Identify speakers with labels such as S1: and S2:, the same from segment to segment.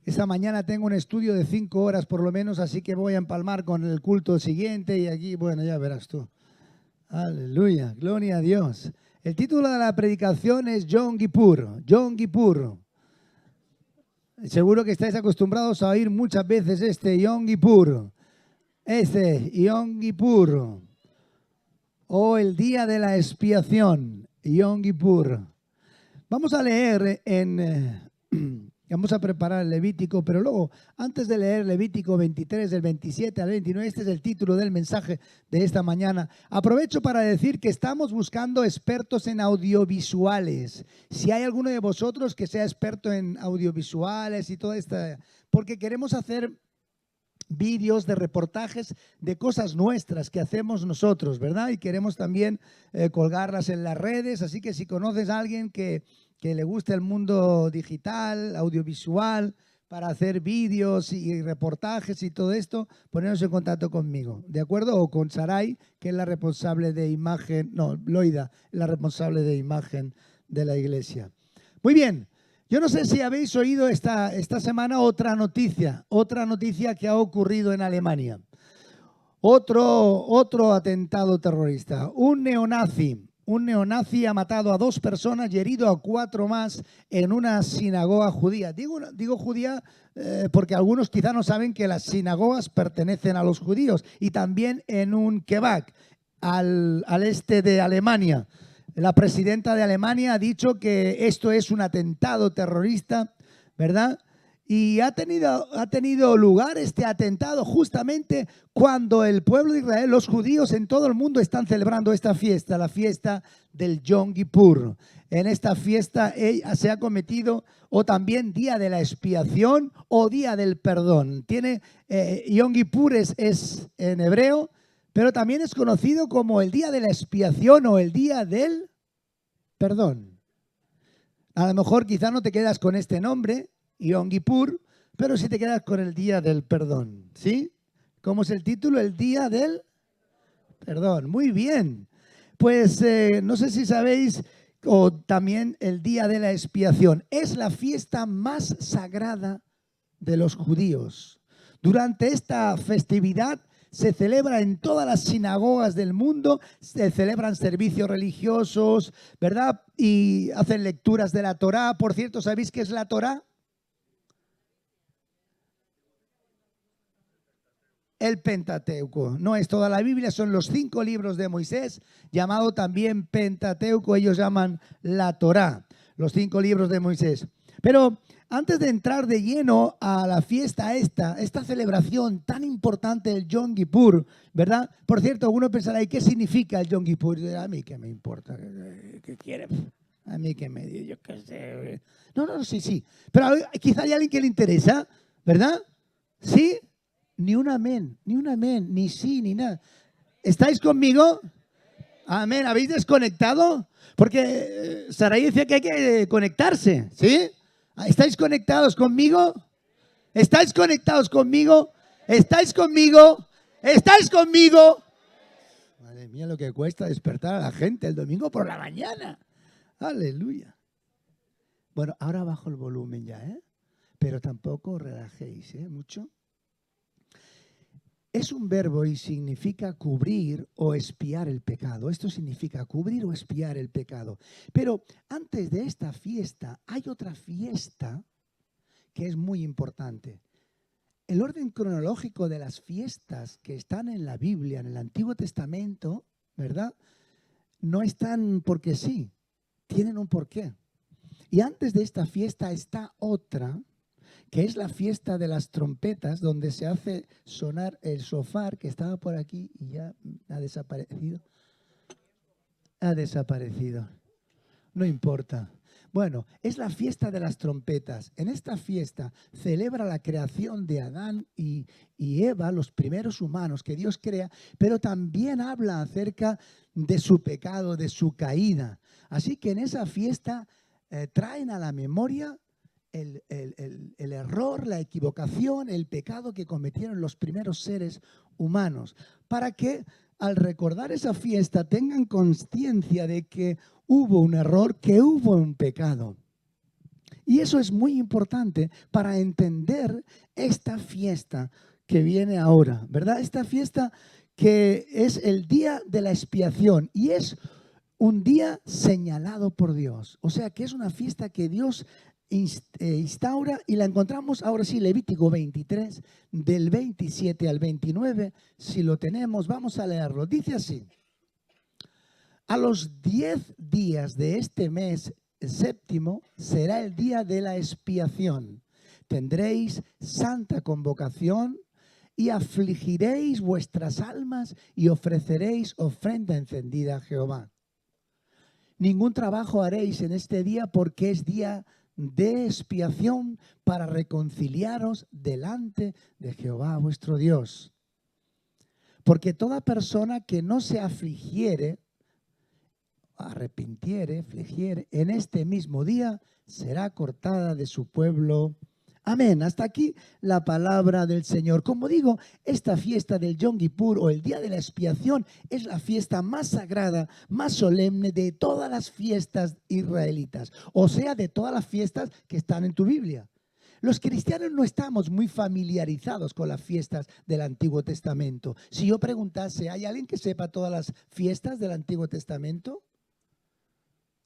S1: Esta mañana tengo un estudio de 5 horas por lo menos, así que voy a empalmar con el culto siguiente y aquí, bueno, ya verás tú. Aleluya, gloria a Dios. El título de la predicación es Yom Kippur, Yom Kippur. Seguro que estáis acostumbrados a oír muchas veces este Yom Kippur, Yom Kippur, o el día de la expiación, Yom Kippur. Vamos a leer vamos a preparar el Levítico, pero luego, antes de leer Levítico 23, del 27 al 29, este es el título del mensaje de esta mañana. Aprovecho para decir que estamos buscando expertos en audiovisuales. Si hay alguno de vosotros que sea experto en audiovisuales y todo esto, porque queremos hacer vídeos de reportajes de cosas nuestras que hacemos nosotros, ¿verdad? Y queremos también colgarlas en las redes, así que si conoces a alguien que le guste el mundo digital, audiovisual, para hacer vídeos y reportajes y todo esto, poneros en contacto conmigo, ¿de acuerdo? O con Saray, que es la responsable de imagen, no, Loida, la responsable de imagen de la iglesia. Muy bien. Yo no sé si habéis oído esta semana otra noticia que ha ocurrido en Alemania. Otro atentado terrorista. Un neonazi ha matado a 2 personas y herido a 4 más en una sinagoga judía. Digo judía porque algunos quizá no saben que las sinagogas pertenecen a los judíos, y también en un kebab al este de Alemania. La presidenta de Alemania ha dicho que esto es un atentado terrorista, ¿verdad? Y ha tenido lugar este atentado justamente cuando el pueblo de Israel, los judíos en todo el mundo, están celebrando esta fiesta, la fiesta del Yom Kippur. En esta fiesta se ha cometido, o también día de la expiación o día del perdón. Yom Kippur es en hebreo, pero también es conocido como el día de la expiación o el día del perdón. A lo mejor quizá no te quedas con este nombre, Yom Kippur, pero sí te quedas con el día del perdón, ¿sí? ¿Cómo es el título? El día del perdón. Muy bien. Pues no sé si sabéis, o también el día de la expiación. Es la fiesta más sagrada de los judíos. Durante esta festividad se celebra en todas las sinagogas del mundo, se celebran servicios religiosos, ¿verdad? Y hacen lecturas de la Torá. Por cierto, ¿sabéis qué es la Torá? El Pentateuco. No es toda la Biblia, son los 5 libros de Moisés, llamado también Pentateuco. Ellos llaman la Torá, los 5 libros de Moisés. Pero antes de entrar de lleno a la fiesta esta celebración tan importante del Yom Kippur, ¿verdad? Por cierto, uno pensará, ¿y qué significa el Yom Kippur? A mí qué me importa, ¿qué quiere? A mí qué me dio, yo qué sé. No, sí. Pero quizá hay alguien que le interesa, ¿verdad? ¿Sí? Ni un amén, ni sí, ni nada. ¿Estáis conmigo? Amén. ¿Habéis desconectado? Porque Saray decía que hay que conectarse, ¿sí? ¿Estáis conectados conmigo? ¿Estáis conectados conmigo? ¿Estáis conmigo? ¿Estáis conmigo? Madre mía, lo que cuesta despertar a la gente el domingo por la mañana. Aleluya. Bueno, ahora bajo el volumen ya, ¿eh? Pero tampoco os relajéis, ¿eh? Mucho. Es un verbo y significa cubrir o expiar el pecado. Esto significa cubrir o expiar el pecado. Pero antes de esta fiesta hay otra fiesta que es muy importante. El orden cronológico de las fiestas que están en la Biblia, en el Antiguo Testamento, ¿verdad? No están porque sí, tienen un porqué. Y antes de esta fiesta está otra, que es la fiesta de las trompetas, donde se hace sonar el shofar, que estaba por aquí y ya ha desaparecido. Ha desaparecido. No importa. Bueno, es la fiesta de las trompetas. En esta fiesta celebra la creación de Adán y Eva, los primeros humanos que Dios crea, pero también habla acerca de su pecado, de su caída. Así que en esa fiesta traen a la memoria el error, la equivocación, el pecado que cometieron los primeros seres humanos, para que al recordar esa fiesta tengan conciencia de que hubo un error, que hubo un pecado. Y eso es muy importante para entender esta fiesta que viene ahora, ¿verdad? Esta fiesta que es el día de la expiación y es un día señalado por Dios. O sea que es una fiesta que Dios instaura y la encontramos ahora sí, Levítico 23, del 27 al 29. Si lo tenemos, vamos a leerlo. Dice así: a los 10 días de este mes séptimo será el día de la expiación. Tendréis santa convocación y afligiréis vuestras almas y ofreceréis ofrenda encendida a Jehová. Ningún trabajo haréis en este día porque es día de expiación para reconciliaros delante de Jehová vuestro Dios. Porque toda persona que no se afligiere, arrepintiere, afligiere, en este mismo día será cortada de su pueblo. Amén. Hasta aquí la palabra del Señor. Como digo, esta fiesta del Yom Kippur o el día de la expiación es la fiesta más sagrada, más solemne de todas las fiestas israelitas. O sea, de todas las fiestas que están en tu Biblia. Los cristianos no estamos muy familiarizados con las fiestas del Antiguo Testamento. Si yo preguntase, ¿hay alguien que sepa todas las fiestas del Antiguo Testamento?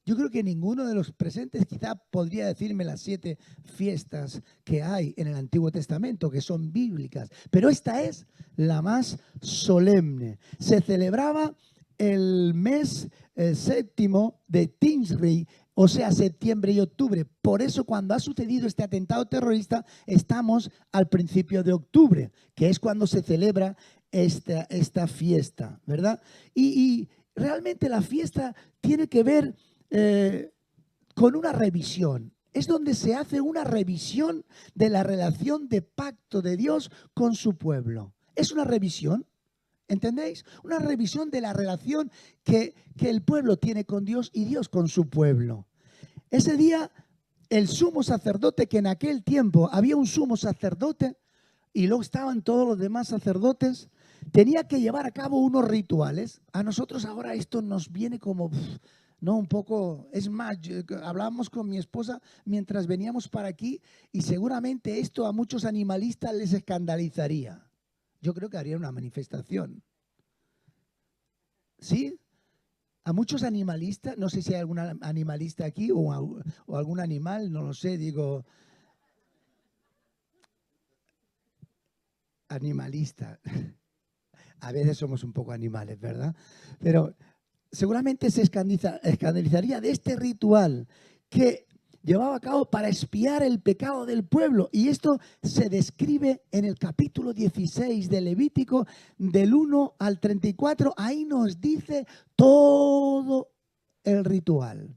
S1: Yo creo que ninguno de los presentes quizá podría decirme las 7 fiestas que hay en el Antiguo Testamento, que son bíblicas. Pero esta es la más solemne. Se celebraba el mes séptimo de Tishrei, o sea, septiembre y octubre. Por eso cuando ha sucedido este atentado terrorista, estamos al principio de octubre, que es cuando se celebra esta fiesta, ¿verdad? Y realmente la fiesta tiene que ver con una revisión. Es donde se hace una revisión de la relación de pacto de Dios con su pueblo. Es una revisión, ¿entendéis? Una revisión de la relación que el pueblo tiene con Dios y Dios con su pueblo. Ese día, el sumo sacerdote, que en aquel tiempo había un sumo sacerdote y luego estaban todos los demás sacerdotes, tenía que llevar a cabo unos rituales. A nosotros ahora esto nos viene como... No, un poco, es más, hablábamos con mi esposa mientras veníamos para aquí y seguramente esto a muchos animalistas les escandalizaría. Yo creo que haría una manifestación. ¿Sí? A muchos animalistas, no sé si hay algún animalista aquí o algún animal, no lo sé, digo, animalista. A veces somos un poco animales, ¿verdad? Pero seguramente se escandalizaría de este ritual que llevaba a cabo para expiar el pecado del pueblo. Y esto se describe en el capítulo 16 de Levítico, del 1 al 34. Ahí nos dice todo el ritual.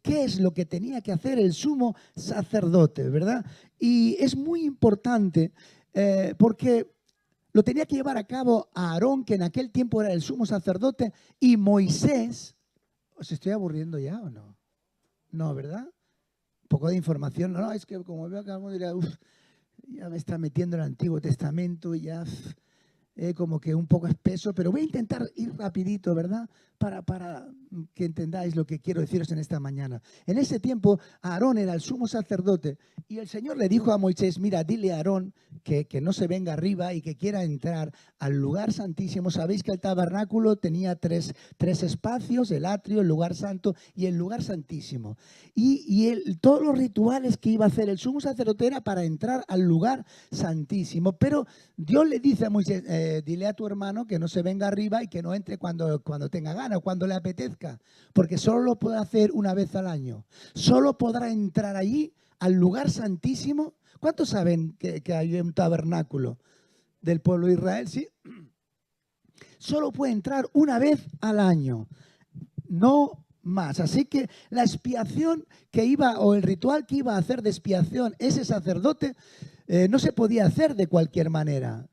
S1: ¿Qué es lo que tenía que hacer el sumo sacerdote, verdad? Y es muy importante porque lo tenía que llevar a cabo a Aarón, que en aquel tiempo era el sumo sacerdote, y Moisés. ¿Os estoy aburriendo ya o no? No, ¿verdad? Un poco de información. No, es que como veo que alguno dirá, ya me está metiendo el Antiguo Testamento y ya como que un poco espeso, pero voy a intentar ir rapidito, ¿verdad? Para que entendáis lo que quiero deciros en esta mañana. En ese tiempo, Aarón era el sumo sacerdote y el Señor le dijo a Moisés, mira, dile a Aarón que no se venga arriba y que quiera entrar al lugar santísimo. Sabéis que el tabernáculo tenía tres espacios, el atrio, el lugar santo y el lugar santísimo. Y todos los rituales que iba a hacer el sumo sacerdote era para entrar al lugar santísimo. Pero Dios le dice a Moisés, dile a tu hermano que no se venga arriba y que no entre cuando tenga ganas, cuando le apetezca, porque solo lo puede hacer una vez al año. Solo podrá entrar allí al lugar santísimo. ¿Cuántos saben que hay un tabernáculo del pueblo de Israel? Sí. Solo puede entrar una vez al año, no más. Así que la expiación que iba, o el ritual que iba a hacer de expiación ese sacerdote, no se podía hacer de cualquier manera.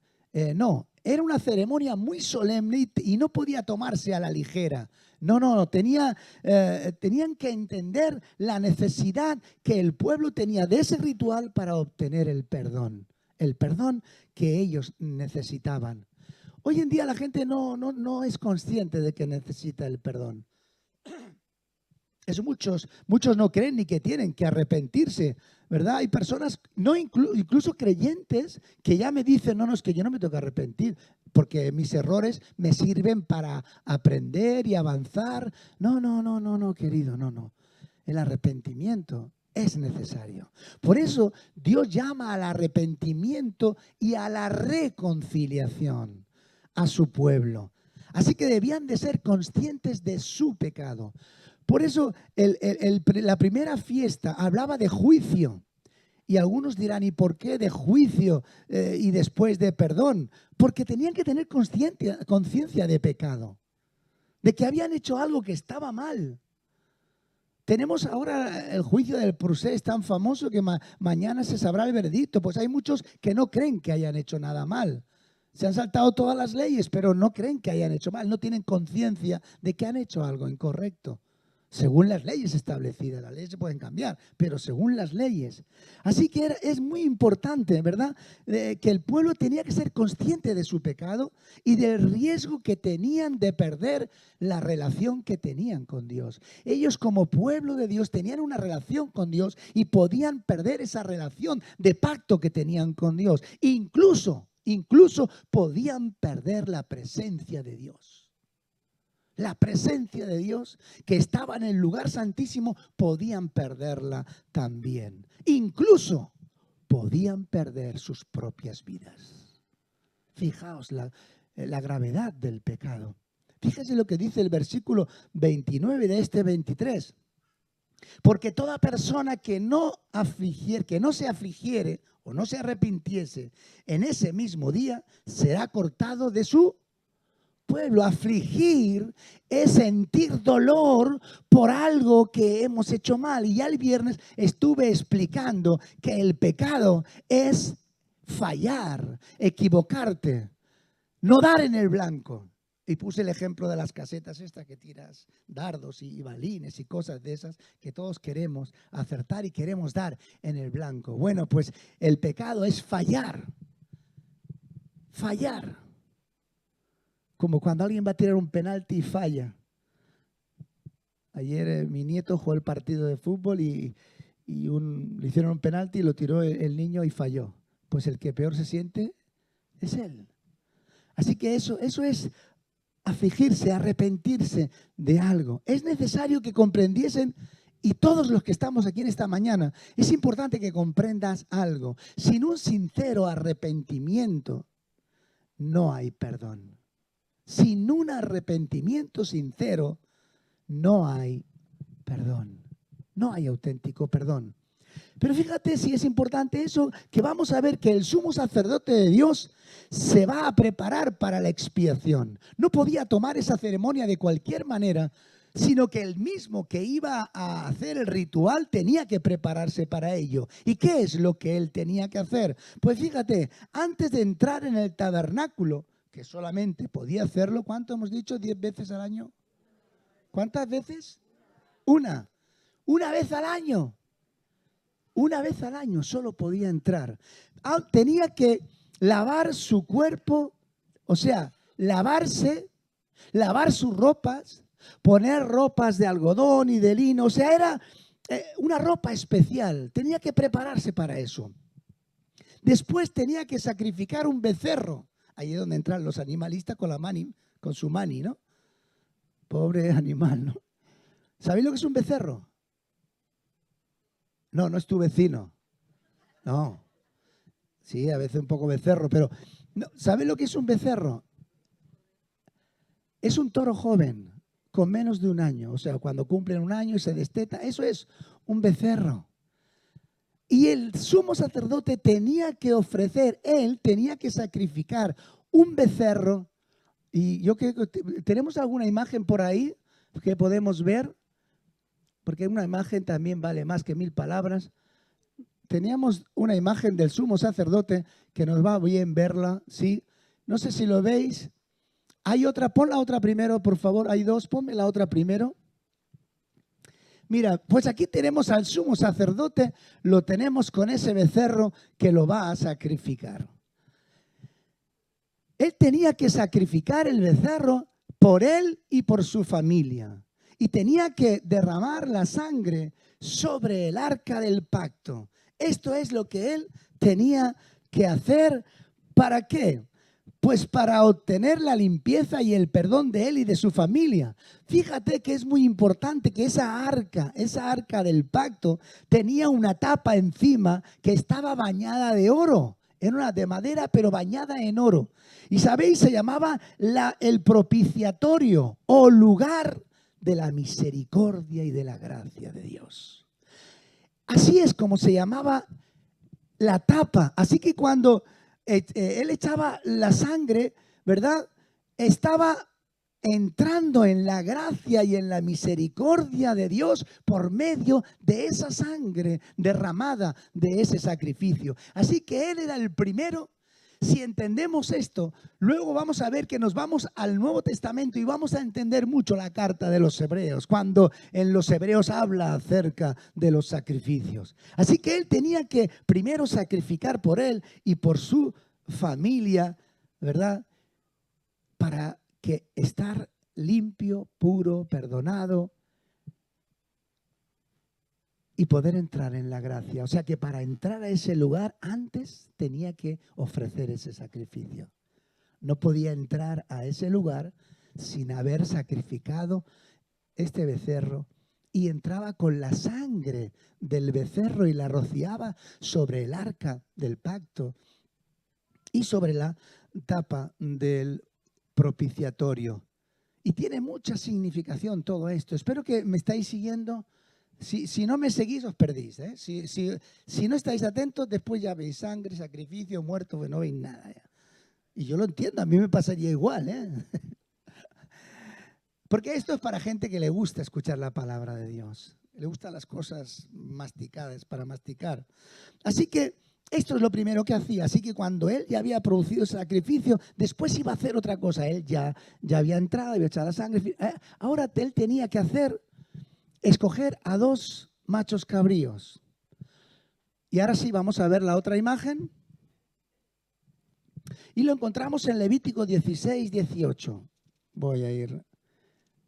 S1: No, era una ceremonia muy solemne y no podía tomarse a la ligera. No, tenían que entender la necesidad que el pueblo tenía de ese ritual para obtener el perdón que ellos necesitaban. Hoy en día la gente no es consciente de que necesita el perdón. Eso muchos no creen ni que tienen que arrepentirse, ¿verdad? Hay personas, no incluso creyentes, que ya me dicen, no, es que yo no me tengo que arrepentir, porque mis errores me sirven para aprender y avanzar. No, querido, no. El arrepentimiento es necesario. Por eso Dios llama al arrepentimiento y a la reconciliación a su pueblo. Así que debían de ser conscientes de su pecado. Por eso la primera fiesta hablaba de juicio. Y algunos dirán, ¿y por qué de juicio y después de perdón? Porque tenían que tener conciencia de pecado, de que habían hecho algo que estaba mal. Tenemos ahora el juicio del procés tan famoso que mañana se sabrá el veredicto. Pues hay muchos que no creen que hayan hecho nada mal. Se han saltado todas las leyes, pero no creen que hayan hecho mal. No tienen conciencia de que han hecho algo incorrecto. Según las leyes establecidas, las leyes se pueden cambiar, pero según las leyes. Así que es muy importante, ¿verdad? Que el pueblo tenía que ser consciente de su pecado y del riesgo que tenían de perder la relación que tenían con Dios. Ellos como pueblo de Dios tenían una relación con Dios y podían perder esa relación de pacto que tenían con Dios. Incluso podían perder la presencia de Dios. La presencia de Dios que estaba en el lugar santísimo, podían perderla también. Incluso podían perder sus propias vidas. Fijaos la gravedad del pecado. Fíjense lo que dice el versículo 29 de este 23. Porque toda persona que no se afligiere o no se arrepintiese en ese mismo día, será cortado de su pueblo. Afligir es sentir dolor por algo que hemos hecho mal. Y ya el viernes estuve explicando que el pecado es fallar, equivocarte, no dar en el blanco. Y puse el ejemplo de las casetas estas que tiras dardos y balines y cosas de esas que todos queremos acertar y queremos dar en el blanco. Bueno, pues el pecado es fallar. Fallar. Como cuando alguien va a tirar un penalti y falla. Ayer mi nieto jugó el partido de fútbol y le hicieron un penalti y lo tiró el niño y falló. Pues el que peor se siente es él. Así que eso es afligirse, arrepentirse de algo. Es necesario que comprendiesen, y todos los que estamos aquí en esta mañana, es importante que comprendas algo. Sin un sincero arrepentimiento, no hay perdón. Sin un arrepentimiento sincero, no hay perdón. No hay auténtico perdón. Pero fíjate si es importante eso, que vamos a ver que el sumo sacerdote de Dios se va a preparar para la expiación. No podía tomar esa ceremonia de cualquier manera, sino que el mismo que iba a hacer el ritual tenía que prepararse para ello. ¿Y qué es lo que él tenía que hacer? Pues fíjate, antes de entrar en el tabernáculo, que solamente podía hacerlo, ¿cuánto hemos dicho? 10 veces al año. ¿Cuántas veces? Una vez al año. Una vez al año solo podía entrar. Tenía que lavar su cuerpo, o sea, lavar sus ropas, poner ropas de algodón y de lino, o sea, era una ropa especial. Tenía que prepararse para eso. Después tenía que sacrificar un becerro. Ahí es donde entran los animalistas con su mani, ¿no? Pobre animal, ¿no? ¿Sabéis lo que es un becerro? No es tu vecino. No. Sí, a veces un poco becerro, pero ¿sabéis lo que es un becerro? Es un toro joven, con menos de un año. O sea, cuando cumplen un año y se desteta, eso es un becerro. Y el sumo sacerdote tenía que ofrecer, él tenía que sacrificar un becerro. Y yo creo que tenemos alguna imagen por ahí que podemos ver, porque una imagen también vale más que 1000 palabras. Teníamos una imagen del sumo sacerdote que nos va bien verla, ¿sí? No sé si lo veis. Hay otra, pon la otra primero, por favor. Hay dos, ponme la otra primero. Mira, pues aquí tenemos al sumo sacerdote, lo tenemos con ese becerro que lo va a sacrificar. Él tenía que sacrificar el becerro por él y por su familia. y tenía que derramar la sangre sobre el arca del pacto. Esto es lo que él tenía que hacer. ¿Para qué? Pues para obtener la limpieza y el perdón de él y de su familia. Fíjate que es muy importante que esa arca del pacto, tenía una tapa encima que estaba bañada de oro. Era una de madera, pero bañada en oro. Y sabéis, se llamaba el propiciatorio o lugar de la misericordia y de la gracia de Dios. Así es como se llamaba la tapa. Así que cuando él echaba la sangre, ¿verdad? Estaba entrando en la gracia y en la misericordia de Dios por medio de esa sangre derramada de ese sacrificio. Así que él era el primero. Si entendemos esto, luego vamos a ver que nos vamos al Nuevo Testamento y vamos a entender mucho la carta de los Hebreos, cuando en los Hebreos habla acerca de los sacrificios. Así que él tenía que primero sacrificar por él y por su familia, ¿verdad? Para que estar limpio, puro, perdonado y poder entrar en la gracia. O sea que para entrar a ese lugar antes tenía que ofrecer ese sacrificio. No podía entrar a ese lugar sin haber sacrificado este becerro, y entraba con la sangre del becerro y la rociaba sobre el arca del pacto y sobre la tapa del propiciatorio. Y tiene mucha significación todo esto. Espero que me estáis siguiendo. Si no me seguís, os perdís, ¿eh? Si no estáis atentos, después ya veis sangre, sacrificio, muerto, pues no veis nada. Ya. Y yo lo entiendo, a mí me pasaría igual, ¿eh? Porque esto es para gente que le gusta escuchar la palabra de Dios. Le gustan las cosas masticadas, para masticar. Así que esto es lo primero que hacía. Así que cuando él ya había producido ese sacrificio, después iba a hacer otra cosa. Él ya había entrado, había echado la sangre. Ahora él tenía que escoger a 2 machos cabríos. Y ahora sí, vamos a ver la otra imagen. Y lo encontramos en Levítico 16, 18. Voy a ir.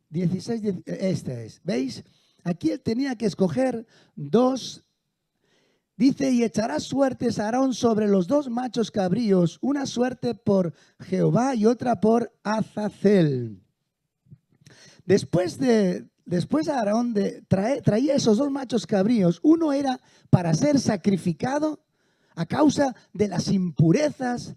S1: 16, este es. ¿Veis? Aquí él tenía que escoger 2. Dice, y echará suertes Aarón sobre los 2 machos cabríos, una suerte por Jehová y otra por Azazel. Después Aarón traía esos 2 machos cabríos. Uno era para ser sacrificado a causa de las impurezas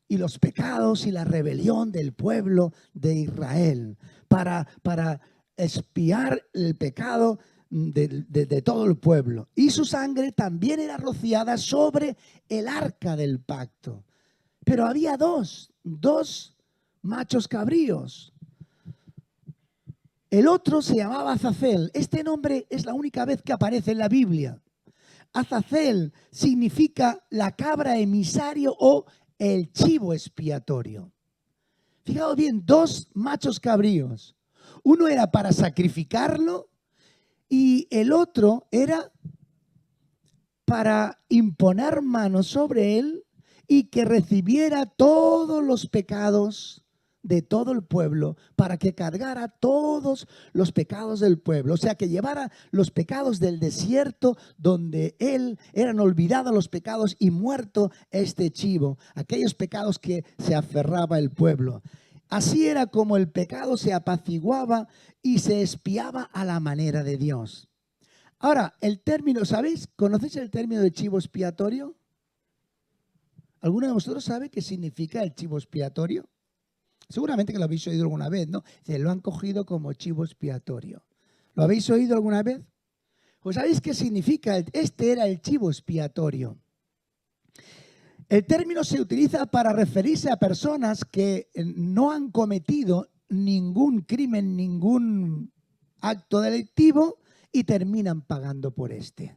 S1: y los pecados y la rebelión del pueblo de Israel, para expiar el pecado de todo el pueblo. Y su sangre también era rociada sobre el arca del pacto. Pero había dos machos cabríos. El otro se llamaba Azazel. Este nombre es la única vez que aparece en la Biblia. Azazel significa la cabra emisario o el chivo expiatorio. Fijaos bien, 2 machos cabríos. Uno era para sacrificarlo y el otro era para imponer manos sobre él y que recibiera todos los pecados de todo el pueblo, para que cargara todos los pecados del pueblo. O sea, que llevara los pecados del desierto donde él eran olvidados los pecados y muerto este chivo, aquellos pecados que se aferraba el pueblo. Así era como el pecado se apaciguaba y se expiaba a la manera de Dios. Ahora, el término, ¿sabéis? ¿Conocéis el término de chivo expiatorio? ¿Alguno de vosotros sabe qué significa el chivo expiatorio? Seguramente que lo habéis oído alguna vez, ¿no? Lo han cogido como chivo expiatorio. ¿Lo habéis oído alguna vez? Pues ¿sabéis qué significa? Este era el chivo expiatorio. El término se utiliza para referirse a personas que no han cometido ningún crimen, ningún acto delictivo y terminan pagando por este.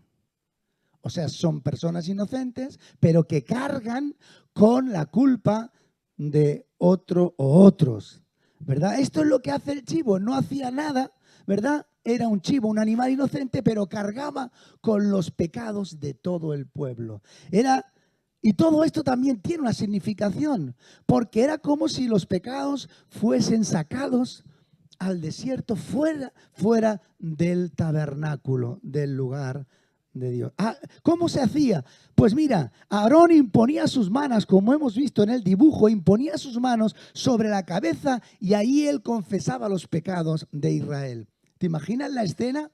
S1: O sea, son personas inocentes, pero que cargan con la culpa de otro o otros, ¿verdad? Esto es lo que hace el chivo, no hacía nada, ¿verdad? Era un chivo, un animal inocente, pero cargaba con los pecados de todo el pueblo. Y todo esto también tiene una significación, porque era como si los pecados fuesen sacados al desierto, fuera del tabernáculo, del lugar de Dios. ¿Cómo se hacía? Pues mira, Aarón imponía sus manos, como hemos visto en el dibujo, imponía sus manos sobre la cabeza y ahí él confesaba los pecados de Israel. ¿Te imaginas la escena?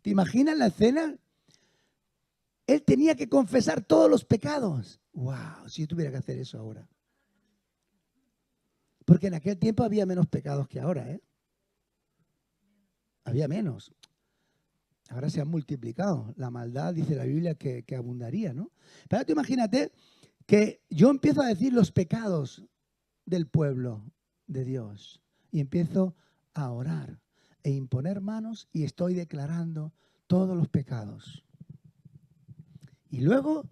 S1: ¿Te imaginas la escena? Él tenía que confesar todos los pecados. ¡Wow! Si yo tuviera que hacer eso ahora. Porque en aquel tiempo había menos pecados que ahora, ¿eh? Había menos. Ahora se han multiplicado. La maldad, dice la Biblia, que abundaría, ¿no? Pero tú imagínate que yo empiezo a decir los pecados del pueblo de Dios y empiezo a orar e imponer manos y estoy declarando todos los pecados. Y luego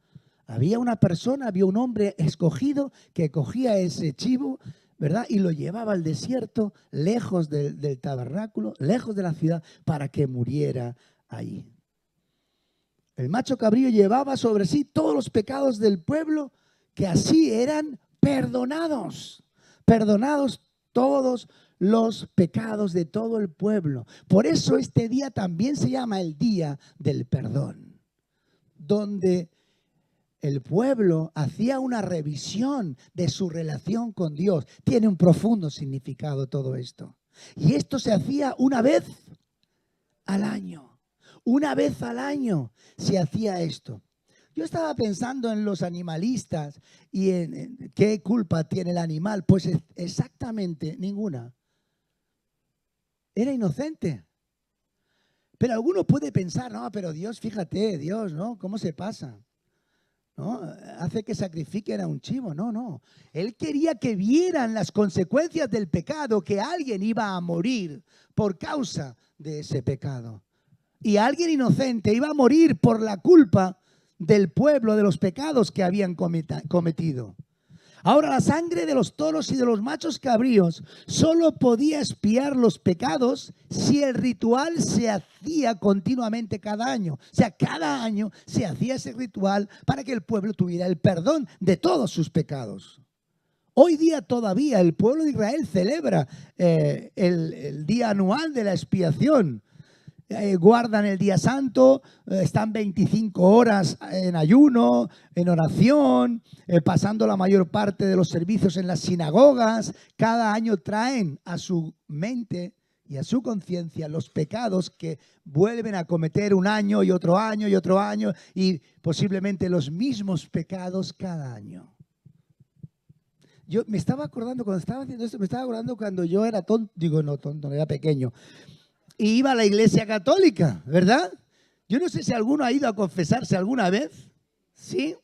S1: había una persona, había un hombre escogido que cogía ese chivo, ¿verdad? Y lo llevaba al desierto, lejos del tabernáculo, lejos de la ciudad, para que muriera ahí. El macho cabrío llevaba sobre sí todos los pecados del pueblo, que así eran perdonados. Perdonados todos los pecados de todo el pueblo. Por eso este día también se llama el Día del Perdón, donde el pueblo hacía una revisión de su relación con Dios. Tiene un profundo significado todo esto. Y esto se hacía una vez al año. Una vez al año se hacía esto. Yo estaba pensando en los animalistas y en qué culpa tiene el animal. Pues exactamente ninguna. Era inocente. Pero alguno puede pensar, no, pero Dios, fíjate, Dios, ¿no? ¿Cómo se pasa? ¿No? Hace que sacrifiquen a un chivo. No, no. Él quería que vieran las consecuencias del pecado, que alguien iba a morir por causa de ese pecado. Y alguien inocente iba a morir por la culpa del pueblo, de los pecados que habían cometido. Ahora, la sangre de los toros y de los machos cabríos solo podía expiar los pecados si el ritual se hacía continuamente cada año. O sea, cada año se hacía ese ritual para que el pueblo tuviera el perdón de todos sus pecados. Hoy día todavía el pueblo de Israel celebra el día anual de la expiación. Guardan el día santo, están 25 horas en ayuno, en oración, pasando la mayor parte de los servicios en las sinagogas. Cada año traen a su mente y a su conciencia los pecados que vuelven a cometer un año y otro año y otro año, y posiblemente los mismos pecados cada año. Yo me estaba acordando, cuando estaba haciendo esto, me estaba acordando cuando yo era tonto, digo no tonto, era pequeño, y iba a la iglesia católica, ¿verdad? Yo no sé si alguno ha ido a confesarse alguna vez. ¿Sí?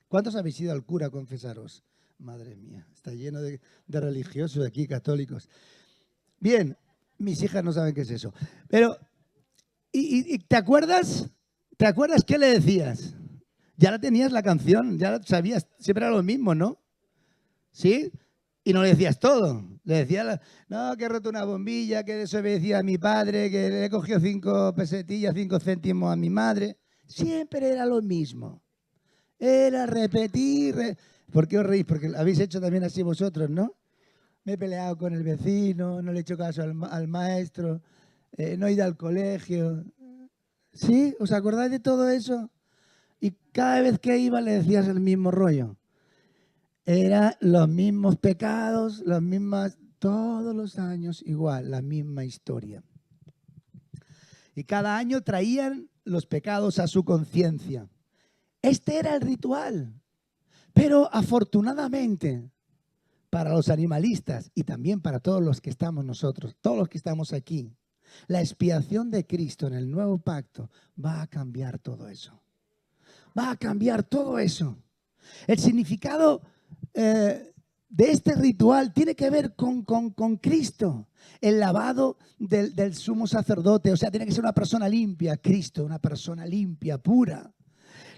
S1: ¿Cuántos habéis ido al cura a confesaros? Madre mía, está lleno de religiosos aquí, católicos. Bien, mis hijas no saben qué es eso. Pero, ¿y te acuerdas? ¿Te acuerdas qué le decías? Ya la tenías la canción, ya la sabías, siempre era lo mismo, ¿no? ¿Sí? Y no le decías todo. Le decías, no, que he roto una bombilla, que desobedecía a mi padre, que le he cogido 5 pesetillas, 5 céntimos a mi madre. Siempre era lo mismo. Era repetir. ¿Por qué os reís? Porque lo habéis hecho también así vosotros, ¿no? Me he peleado con el vecino, no le he hecho caso al maestro, no he ido al colegio. ¿Sí? ¿Os acordáis de todo eso? Y cada vez que iba le decías el mismo rollo. Eran los mismos pecados, las mismas, todos los años igual, la misma historia. Y cada año traían los pecados a su conciencia. Este era el ritual. Pero afortunadamente, para los animalistas y también para todos los que estamos nosotros, todos los que estamos aquí, la expiación de Cristo en el nuevo pacto va a cambiar todo eso. Va a cambiar todo eso. El significado de este ritual tiene que ver con Cristo, el lavado del sumo sacerdote. O sea, tiene que ser una persona limpia, Cristo, una persona limpia, pura.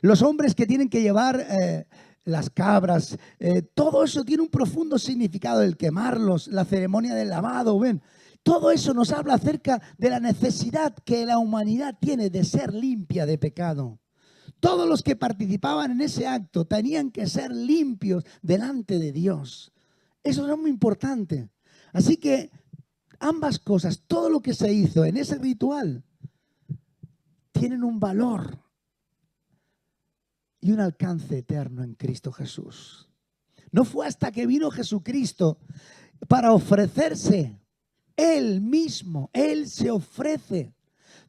S1: Los hombres que tienen que llevar las cabras, todo eso tiene un profundo significado, el quemarlos, la ceremonia del lavado, ¿ven? Todo eso nos habla acerca de la necesidad que la humanidad tiene de ser limpia de pecado. Todos los que participaban en ese acto tenían que ser limpios delante de Dios. Eso es muy importante. Así que Ambas cosas, todo lo que se hizo en ese ritual, tienen un valor y un alcance eterno en Cristo Jesús. No fue hasta que vino Jesucristo para ofrecerse Él mismo. Él se ofrece.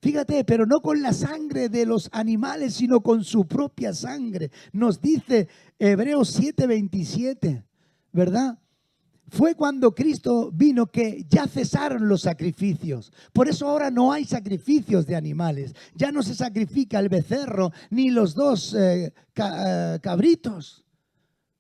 S1: Fíjate, pero no con la sangre de los animales, sino con su propia sangre. Nos dice Hebreos 7:27, ¿verdad? Fue cuando Cristo vino que ya cesaron los sacrificios. Por eso ahora no hay sacrificios de animales. Ya no se sacrifica el becerro ni los dos cabritos.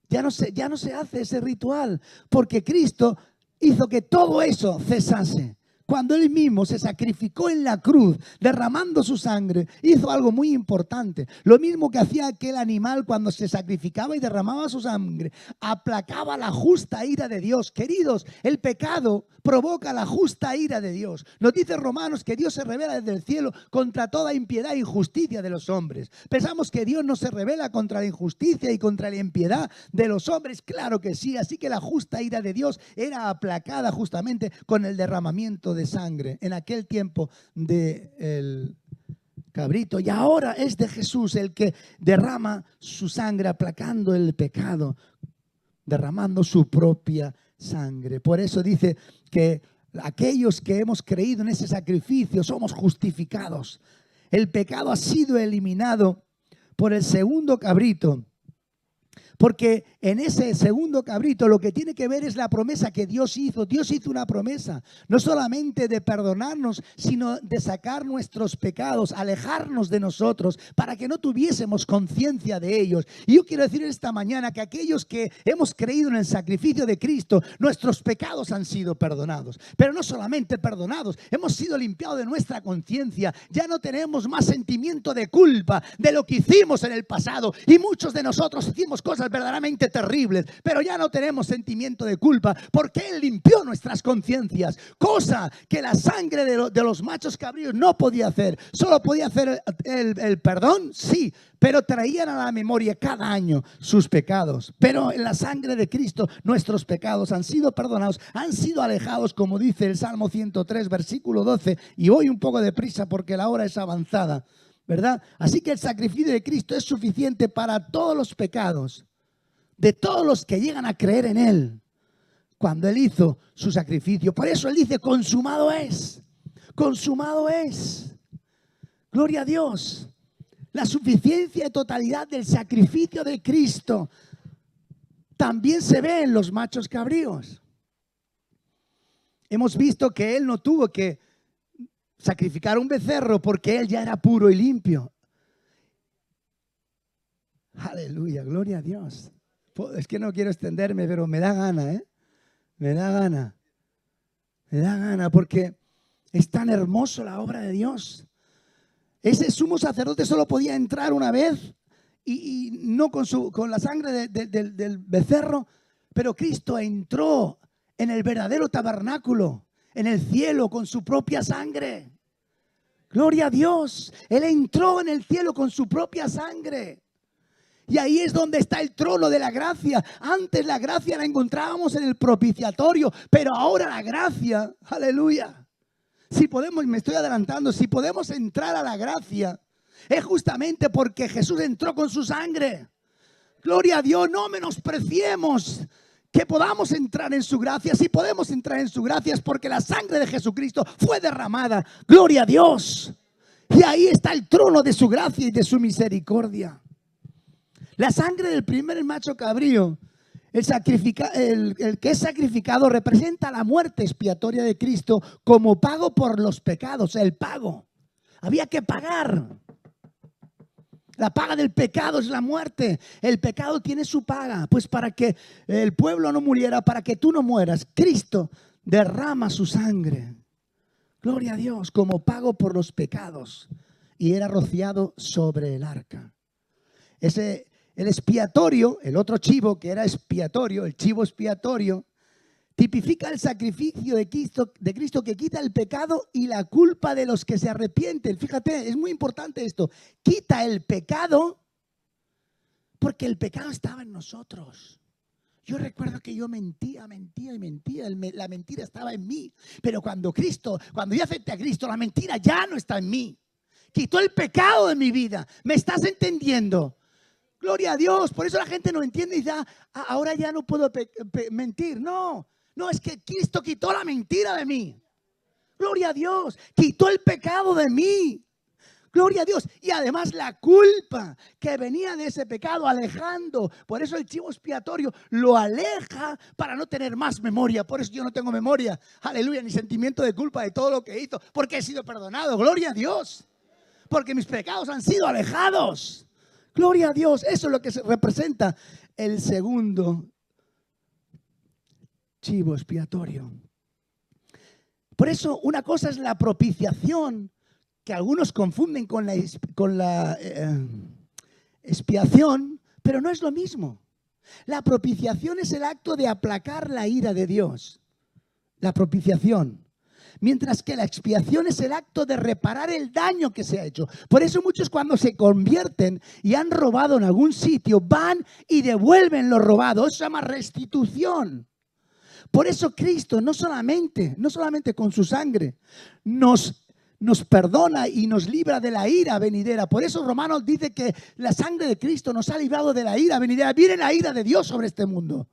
S1: Ya no se hace ese ritual, porque Cristo hizo que todo eso cesase. Cuando Él mismo se sacrificó en la cruz, derramando su sangre, hizo algo muy importante. Lo mismo que hacía aquel animal cuando se sacrificaba y derramaba su sangre, aplacaba la justa ira de Dios. Queridos, el pecado provoca la justa ira de Dios. Nos dice Romanos que Dios se revela desde el cielo contra toda impiedad e injusticia de los hombres. Pensamos que Dios no se revela contra la injusticia y contra la impiedad de los hombres. Claro que sí, así que la justa ira de Dios era aplacada justamente con el derramamiento de sangre en aquel tiempo del cabrito, y ahora es de Jesús el que derrama su sangre, aplacando el pecado, derramando su propia sangre. Por eso dice que aquellos que hemos creído en ese sacrificio somos justificados. El pecado ha sido eliminado por el segundo cabrito. Porque en ese segundo cabrito lo que tiene que ver es la promesa que Dios hizo. Dios hizo una promesa, no solamente de perdonarnos, sino de sacar nuestros pecados, alejarnos de nosotros, para que no tuviésemos conciencia de ellos. Y yo quiero decir esta mañana que aquellos que hemos creído en el sacrificio de Cristo, nuestros pecados han sido perdonados. Pero no solamente perdonados, hemos sido limpiados de nuestra conciencia. Ya no tenemos más sentimiento de culpa de lo que hicimos en el pasado. Y muchos de nosotros hicimos cosas verdaderamente terribles, pero ya no tenemos sentimiento de culpa porque Él limpió nuestras conciencias, cosa que la sangre de los machos cabríos no podía hacer. Solo podía hacer el perdón, sí, pero traían a la memoria cada año sus pecados. Pero en la sangre de Cristo nuestros pecados han sido perdonados, han sido alejados, como dice el Salmo 103, versículo 12, y voy un poco deprisa porque la hora es avanzada, ¿verdad? Así que el sacrificio de Cristo es suficiente para todos los pecados de todos los que llegan a creer en Él cuando Él hizo su sacrificio. Por eso Él dice, consumado es, consumado es. Gloria a Dios. La suficiencia y totalidad del sacrificio de Cristo también se ve en los machos cabríos. Hemos visto que Él no tuvo que sacrificar un becerro porque Él ya era puro y limpio. Aleluya, gloria a Dios. Es que no quiero extenderme, pero me da gana, ¿eh? Me da gana. Me da gana porque es tan hermoso la obra de Dios. Ese sumo sacerdote solo podía entrar una vez y no con la sangre del becerro, pero Cristo entró en el verdadero tabernáculo, en el cielo, con su propia sangre. Gloria a Dios. Él entró en el cielo con su propia sangre. Y ahí es donde está el trono de la gracia. Antes la gracia la encontrábamos en el propiciatorio, pero ahora la gracia, aleluya. Si podemos, me estoy adelantando, si podemos entrar a la gracia, es justamente porque Jesús entró con su sangre. Gloria a Dios, no menospreciemos que podamos entrar en su gracia. Si podemos entrar en su gracia es porque la sangre de Jesucristo fue derramada. Gloria a Dios. Y ahí está el trono de su gracia y de su misericordia. La sangre del primer macho cabrío, el que es sacrificado, representa la muerte expiatoria de Cristo como pago por los pecados, el pago. Había que pagar. La paga del pecado es la muerte. El pecado tiene su paga. Pues para que el pueblo no muriera, para que tú no mueras, Cristo derrama su sangre. Gloria a Dios, como pago por los pecados. Y era rociado sobre el arca. El expiatorio, el otro chivo que era expiatorio, el chivo expiatorio, tipifica el sacrificio de Cristo que quita el pecado y la culpa de los que se arrepienten. Fíjate, es muy importante esto. Quita el pecado porque el pecado estaba en nosotros. Yo recuerdo que yo mentía y mentía. La mentira estaba en mí. Pero cuando yo acepté a Cristo, la mentira ya no está en mí. Quitó el pecado de mi vida. ¿Me estás entendiendo? Gloria a Dios. Por eso la gente no entiende y dice, ahora ya no puedo mentir. No, es que Cristo quitó la mentira de mí. Gloria a Dios. Quitó el pecado de mí. Gloria a Dios. Y además la culpa que venía de ese pecado alejando. Por eso el chivo expiatorio lo aleja para no tener más memoria. Por eso yo no tengo memoria, aleluya, ni sentimiento de culpa de todo lo que hizo. Porque he sido perdonado. Gloria a Dios. Porque mis pecados han sido alejados. Gloria a Dios. Eso es lo que representa el segundo chivo expiatorio. Por eso una cosa es la propiciación, que algunos confunden con la expiación, pero no es lo mismo. La propiciación es el acto de aplacar la ira de Dios. La propiciación. Mientras que la expiación es el acto de reparar el daño que se ha hecho. Por eso muchos cuando se convierten y han robado en algún sitio, van y devuelven lo robado. Eso se llama restitución. Por eso Cristo no solamente con su sangre nos perdona y nos libra de la ira venidera. Por eso Romanos dice que la sangre de Cristo nos ha librado de la ira venidera. Viene la ira de Dios sobre este mundo.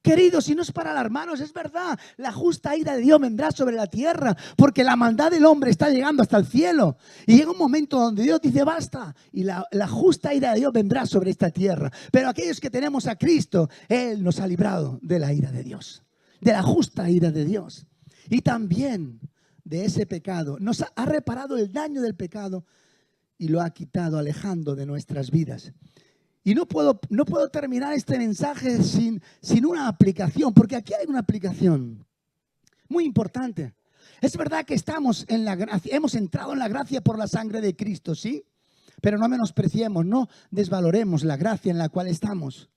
S1: Queridos, si no es para alarmarnos, es verdad, la justa ira de Dios vendrá sobre la tierra, porque la maldad del hombre está llegando hasta el cielo. Y llega un momento donde Dios dice basta, y la justa ira de Dios vendrá sobre esta tierra. Pero aquellos que tenemos a Cristo, Él nos ha librado de la ira de Dios, de la justa ira de Dios. Y también de ese pecado, nos ha reparado el daño del pecado y lo ha quitado, alejando de nuestras vidas. Y no puedo terminar este mensaje sin una aplicación, porque aquí hay una aplicación muy importante. Es verdad que estamos en la gracia, hemos entrado en la gracia por la sangre de Cristo, ¿sí? Pero no menospreciemos, no desvaloremos la gracia en la cual estamos.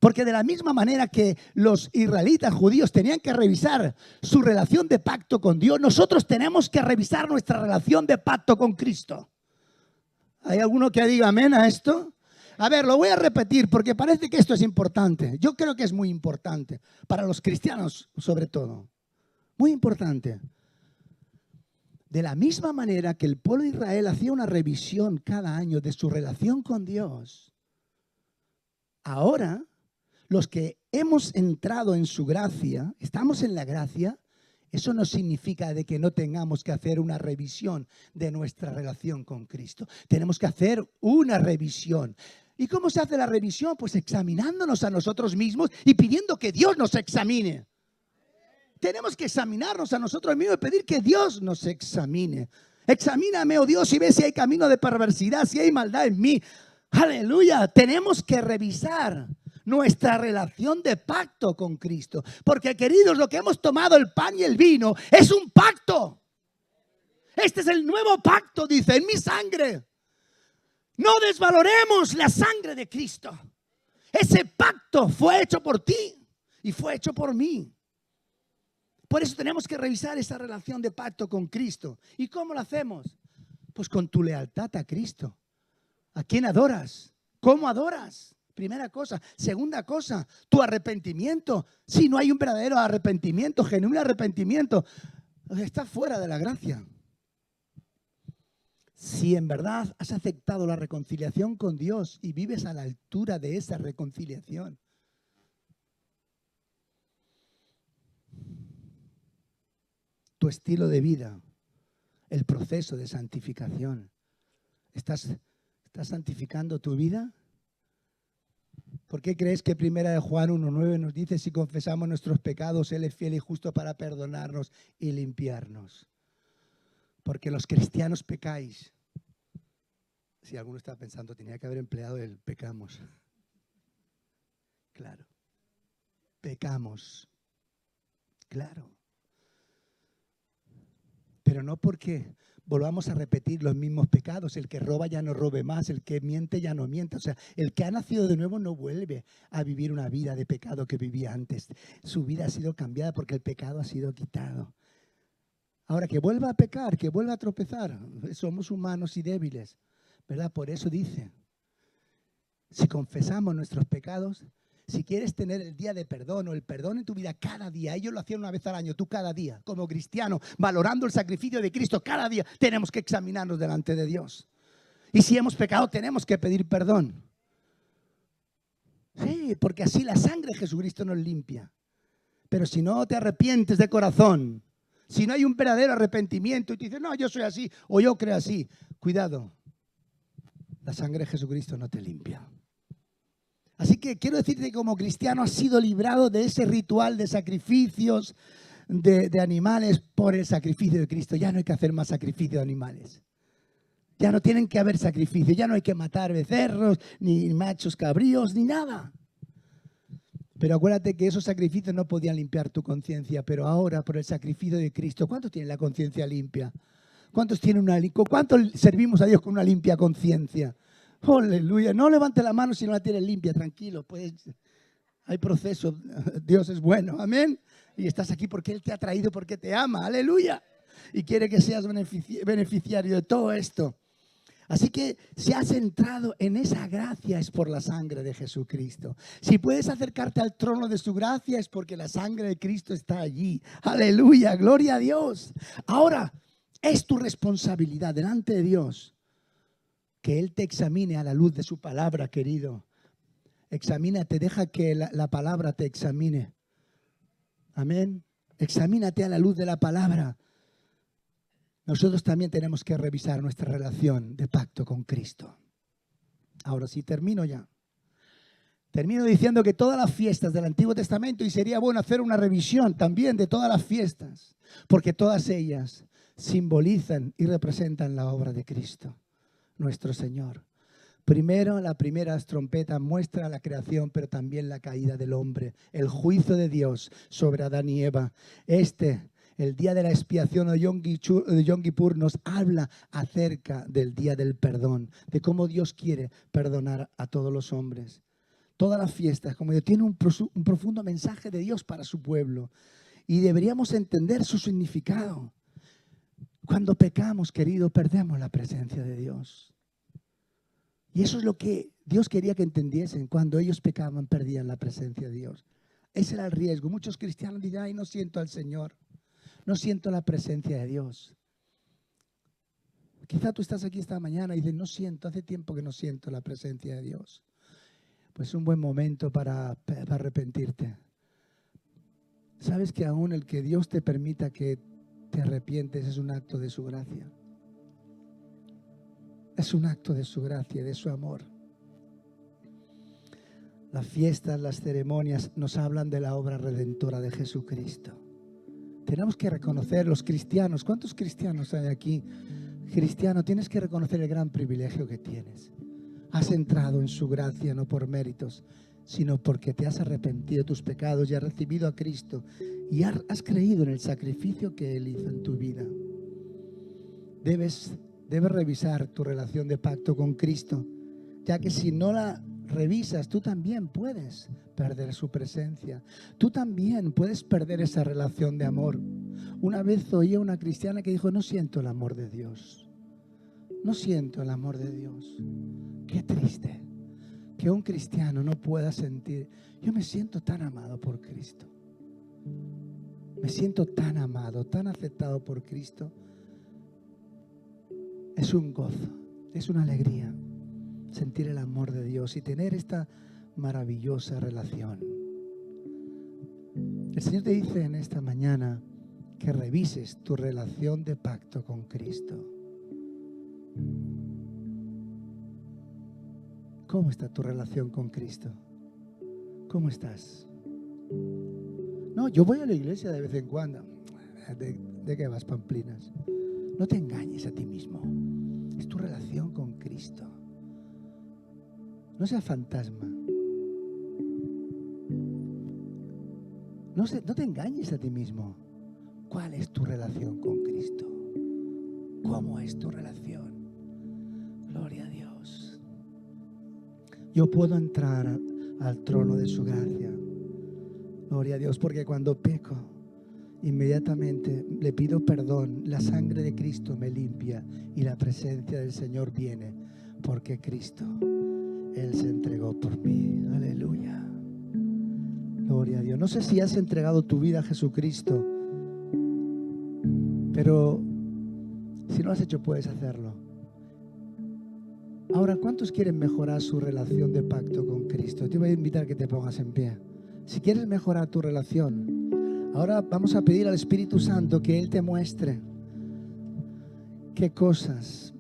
S1: Porque de la misma manera que los israelitas judíos tenían que revisar su relación de pacto con Dios, nosotros tenemos que revisar nuestra relación de pacto con Cristo. ¿Hay alguno que diga amén a esto? A ver, lo voy a repetir porque parece que esto es importante. Yo creo que es muy importante, para los cristianos sobre todo. Muy importante. De la misma manera que el pueblo de Israel hacía una revisión cada año de su relación con Dios, ahora los que hemos entrado en su gracia, estamos en la gracia, eso no significa de que no tengamos que hacer una revisión de nuestra relación con Cristo. Tenemos que hacer una revisión. ¿Y cómo se hace la revisión? Pues examinándonos a nosotros mismos y pidiendo que Dios nos examine. Tenemos que examinarnos a nosotros mismos y pedir que Dios nos examine. Examíname, oh Dios, y ve si hay camino de perversidad, si hay maldad en mí. Aleluya. Tenemos que revisar nuestra relación de pacto con Cristo. Porque, queridos, lo que hemos tomado, el pan y el vino, es un pacto. Este es el nuevo pacto, dice, en mi sangre. No desvaloremos la sangre de Cristo. Ese pacto fue hecho por ti y fue hecho por mí. Por eso tenemos que revisar esa relación de pacto con Cristo. ¿Y cómo lo hacemos? Pues con tu lealtad a Cristo. ¿A quién adoras? ¿Cómo adoras? Primera cosa. Segunda cosa, tu arrepentimiento. Si no hay un verdadero arrepentimiento, genuino arrepentimiento, está fuera de la gracia. Si en verdad has aceptado la reconciliación con Dios y vives a la altura de esa reconciliación, tu estilo de vida, el proceso de santificación, ¿estás santificando tu vida? ¿Por qué crees que 1 Juan 1:9 nos dice si confesamos nuestros pecados, Él es fiel y justo para perdonarnos y limpiarnos? Porque los cristianos pecáis. Si alguno está pensando, tenía que haber empleado el pecamos. Claro. Pecamos. Claro. Pero no porque volvamos a repetir los mismos pecados. El que roba ya no robe más, el que miente ya no miente. O sea, el que ha nacido de nuevo no vuelve a vivir una vida de pecado que vivía antes. Su vida ha sido cambiada porque el pecado ha sido quitado. Ahora, que vuelva a pecar, que vuelva a tropezar, somos humanos y débiles, ¿verdad? Por eso dice, si confesamos nuestros pecados, Si quieres tener el día de perdón o el perdón en tu vida cada día, ellos lo hacían una vez al año, tú cada día, como cristiano, valorando el sacrificio de Cristo, cada día tenemos que examinarnos delante de Dios. Y si hemos pecado, tenemos que pedir perdón. Sí, porque así la sangre de Jesucristo nos limpia. Pero si no te arrepientes de corazón, si no hay un verdadero arrepentimiento y te dices, no, yo soy así o yo creo así, cuidado, la sangre de Jesucristo no te limpia. Así que quiero decirte que como cristiano has sido librado de ese ritual de sacrificios de animales por el sacrificio de Cristo. Ya no hay que hacer más sacrificio de animales. Ya no tienen que haber sacrificios, ya no hay que matar becerros, ni machos cabríos, ni nada. Pero acuérdate que esos sacrificios no podían limpiar tu conciencia, pero ahora por el sacrificio de Cristo, ¿cuántos tienen la conciencia limpia? ¿Cuántos servimos a Dios con una limpia conciencia? Aleluya. No levante la mano si no la tienes limpia, tranquilo. Pues hay proceso. Dios es bueno. Amén. Y estás aquí porque Él te ha traído, porque te ama. Aleluya. Y quiere que seas beneficiario de todo esto. Así que si has entrado en esa gracia es por la sangre de Jesucristo. Si puedes acercarte al trono de su gracia es porque la sangre de Cristo está allí. Aleluya, gloria a Dios. Ahora es tu responsabilidad delante de Dios que Él te examine a la luz de su palabra, querido. Examínate, deja que la palabra te examine. Amén. Examínate a la luz de la palabra. Nosotros también tenemos que revisar nuestra relación de pacto con Cristo. Ahora sí, termino ya. Termino diciendo que todas las fiestas del Antiguo Testamento, y sería bueno hacer una revisión también de todas las fiestas, porque todas ellas simbolizan y representan la obra de Cristo, nuestro Señor. Primero, la primera trompeta muestra la creación, pero también la caída del hombre, el juicio de Dios sobre Adán y Eva. El día de la expiación de Yom Kippur nos habla acerca del día del perdón, de cómo Dios quiere perdonar a todos los hombres. Todas las fiestas, como Dios, tienen un profundo mensaje de Dios para su pueblo y deberíamos entender su significado. Cuando pecamos, querido, perdemos la presencia de Dios. Y eso es lo que Dios quería que entendiesen. Cuando ellos pecaban, perdían la presencia de Dios. Ese era el riesgo. Muchos cristianos dicen, ay, no siento al Señor. No siento la presencia de Dios. Quizá tú estás aquí esta mañana y dices, no siento, hace tiempo que no siento la presencia de Dios. Pues es un buen momento para arrepentirte. ¿Sabes que aún el que Dios te permita que te arrepientes es un acto de su gracia? Es un acto de su gracia, de su amor. Las fiestas, las ceremonias nos hablan de la obra redentora de Jesucristo. Tenemos que reconocer, los cristianos, ¿cuántos cristianos hay aquí? Cristiano, tienes que reconocer el gran privilegio que tienes. Has entrado en su gracia no por méritos, sino porque te has arrepentido de tus pecados y has recibido a Cristo y has creído en el sacrificio que Él hizo en tu vida. Debes revisar tu relación de pacto con Cristo, ya que si no la revisas, tú también puedes perder su presencia. Tú también puedes perder esa relación de amor. Una vez oí a una cristiana que dijo, no siento el amor de Dios. No siento el amor de Dios. Qué triste que un cristiano no pueda sentir. Yo me siento tan amado por Cristo. Me siento tan amado, tan aceptado por Cristo. Es un gozo, es una alegría sentir el amor de Dios y tener esta maravillosa relación. El Señor te dice en esta mañana que revises tu relación de pacto con Cristo. ¿Cómo está tu relación con Cristo? ¿Cómo estás? No, yo voy a la iglesia de vez en cuando. ¿De qué vas, pamplinas? No te engañes a ti mismo. Es tu relación con Cristo. No seas fantasma. No te engañes a ti mismo. ¿Cuál es tu relación con Cristo? ¿Cómo es tu relación? Gloria a Dios. Yo puedo entrar al trono de su gracia. Gloria a Dios, porque cuando peco, inmediatamente le pido perdón. La sangre de Cristo me limpia y la presencia del Señor viene, porque Cristo, Él se entregó por mí. Aleluya. cambio. No sé si has entregado tu vida a Jesucristo, pero si no lo has hecho, puedes hacerlo. Ahora, ¿cuántos quieren mejorar su relación de pacto con Cristo? Te voy a invitar a que te pongas en pie. Si quieres mejorar tu relación, ahora vamos a pedir al Espíritu Santo que Él te muestre qué cosas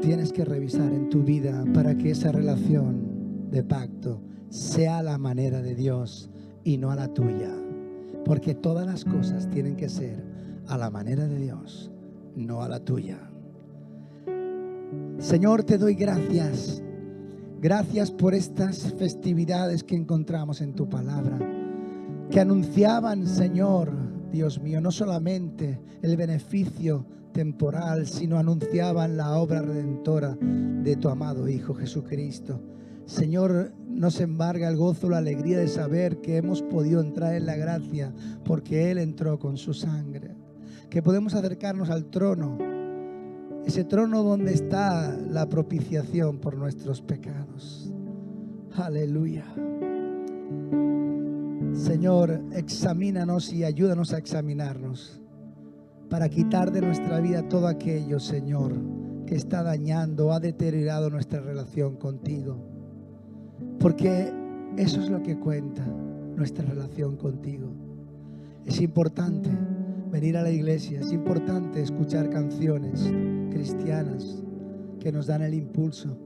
S1: tienes que revisar en tu vida para que esa relación de pacto sea a la manera de Dios y no a la tuya. Porque todas las cosas tienen que ser a la manera de Dios, no a la tuya. Señor, te doy gracias. Gracias por estas festividades que encontramos en tu palabra, que anunciaban, Señor, Dios mío, no solamente el beneficio temporal, sino anunciaban la obra redentora de tu amado Hijo Jesucristo. Señor, nos embarga el gozo, la alegría de saber que hemos podido entrar en la gracia porque Él entró con su sangre, que podemos acercarnos al trono, ese trono donde está la propiciación por nuestros pecados. Aleluya. Señor, examínanos y ayúdanos a examinarnos para quitar de nuestra vida todo aquello, Señor, que está dañando, ha deteriorado nuestra relación contigo. Porque eso es lo que cuenta, nuestra relación contigo. Es importante venir a la iglesia, es importante escuchar canciones cristianas que nos dan el impulso,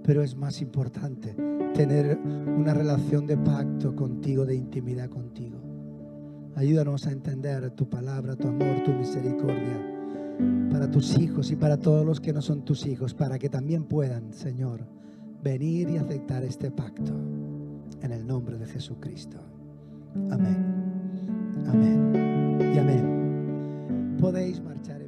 S1: pero es más importante tener una relación de pacto contigo, de intimidad contigo. Ayúdanos a entender tu palabra, tu amor, tu misericordia para tus hijos y para todos los que no son tus hijos, para que también puedan, Señor, venir y aceptar este pacto en el nombre de Jesucristo. Amén. Amén y amén. Podéis marchar.